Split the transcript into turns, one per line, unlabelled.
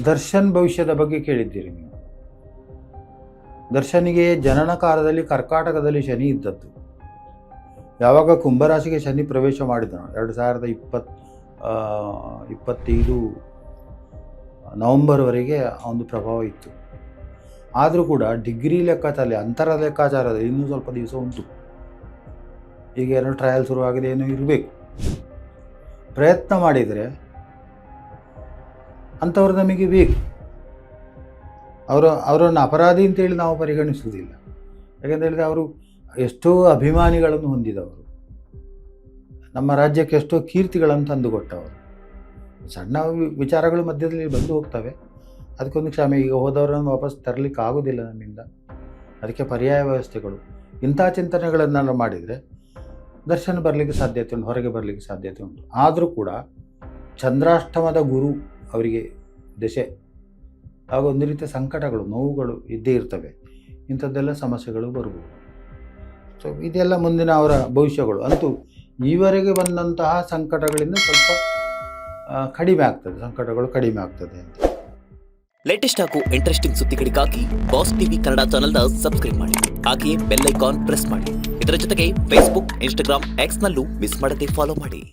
ದರ್ಶನ್ ಭವಿಷ್ಯದ ಬಗ್ಗೆ ಕೇಳಿದ್ದೀರಿ ನೀವು. ದರ್ಶನಿಗೆ ಜನನ ಕಾಲದಲ್ಲಿ ಕರ್ಕಾಟಕದಲ್ಲಿ ಶನಿ ಇದ್ದದ್ದು. ಯಾವಾಗ ಕುಂಭರಾಶಿಗೆ ಶನಿ ಪ್ರವೇಶ ಮಾಡಿದನು 2025 ನವಂಬರ್ವರೆಗೆ ಒಂದು ಪ್ರಭಾವ ಇತ್ತು. ಆದರೂ ಕೂಡ ಡಿಗ್ರಿ ಲೆಕ್ಕಾಚಾರ ಅಂತರ ಲೆಕ್ಕಾಚಾರದಲ್ಲಿ ಇನ್ನೂ ಸ್ವಲ್ಪ ದಿವಸ ಉಂಟು. ಈಗ ಏನೋ ಟ್ರಯಲ್ ಶುರುವಾಗಿದೆ, ಏನೋ ಇರಬೇಕು. ಪ್ರಯತ್ನ ಮಾಡಿದರೆ ಅಂಥವ್ರು ನಮಗೆ ಬೇಕು. ಅವರನ್ನು ಅಪರಾಧಿ ಅಂತೇಳಿ ನಾವು ಪರಿಗಣಿಸುವುದಿಲ್ಲ. ಯಾಕೆಂತ ಹೇಳಿದರೆ ಅವರು ಎಷ್ಟೋ ಅಭಿಮಾನಿಗಳನ್ನು ಹೊಂದಿದವರು, ನಮ್ಮ ರಾಜ್ಯಕ್ಕೆ ಎಷ್ಟೋ ಕೀರ್ತಿಗಳನ್ನು ತಂದುಕೊಟ್ಟವರು. ಸಣ್ಣ ವಿಚಾರಗಳು ಮಧ್ಯದಲ್ಲಿ ಬಂದು ಹೋಗ್ತವೆ, ಅದಕ್ಕೊಂದು ಕ್ಷಮೆ. ಈಗ ಹೋದವರನ್ನು ವಾಪಸ್ ತರಲಿಕ್ಕೆ ಆಗೋದಿಲ್ಲ ನಮ್ಮಿಂದ. ಅದಕ್ಕೆ ಪರ್ಯಾಯ ವ್ಯವಸ್ಥೆಗಳು, ಇಂಥ ಚಿಂತನೆಗಳನ್ನೆಲ್ಲ ಮಾಡಿದರೆ ದರ್ಶನ ಬರಲಿಕ್ಕೆ ಸಾಧ್ಯತೆ ಉಂಟು, ಹೊರಗೆ ಬರಲಿಕ್ಕೆ ಸಾಧ್ಯತೆ ಉಂಟು. ಆದರೂ ಕೂಡ ಚಂದ್ರಾಷ್ಟಮದ ಗುರು ಅವರಿಗೆ ದಶೆ, ಆಗ ಒಂದು ರೀತಿಯ ಸಂಕಟಗಳು, ನೋವುಗಳು ಇದ್ದೇ ಇರ್ತವೆ. ಇಂಥದ್ದೆಲ್ಲ ಸಮಸ್ಯೆಗಳು ಬರ್ಬೋದು. ಸೊ ಇದೆಲ್ಲ ಮುಂದಿನ ಅವರ ಭವಿಷ್ಯಗಳು. ಅಂತೂ ಈವರೆಗೆ ಬಂದಂತಹ ಸಂಕಟಗಳಿಂದ ಸ್ವಲ್ಪ ಕಡಿಮೆ ಆಗ್ತದೆ, ಸಂಕಟಗಳು ಕಡಿಮೆ ಆಗ್ತದೆ ಅಂತ.
ಲೇಟೆಸ್ಟ್ ಹಾಗೂ ಇಂಟ್ರೆಸ್ಟಿಂಗ್ ಸುದ್ದಿಗಳಿಗಾಗಿ ಬಾಸ್ ಟಿವಿ ಕನ್ನಡ ಚಾನೆಲ್ನ ಸಬ್ಸ್ಕ್ರೈಬ್ ಮಾಡಿ. ಹಾಗೆಯೇ ಬೆಲ್ ಐಕಾನ್ ಪ್ರೆಸ್ ಮಾಡಿ. ಇದರ ಜೊತೆಗೆ ಫೇಸ್ಬುಕ್, ಇನ್ಸ್ಟಾಗ್ರಾಮ್, ಎಕ್ಸ್ನಲ್ಲೂ ಮಿಸ್ ಮಾಡದೆ ಫಾಲೋ ಮಾಡಿ.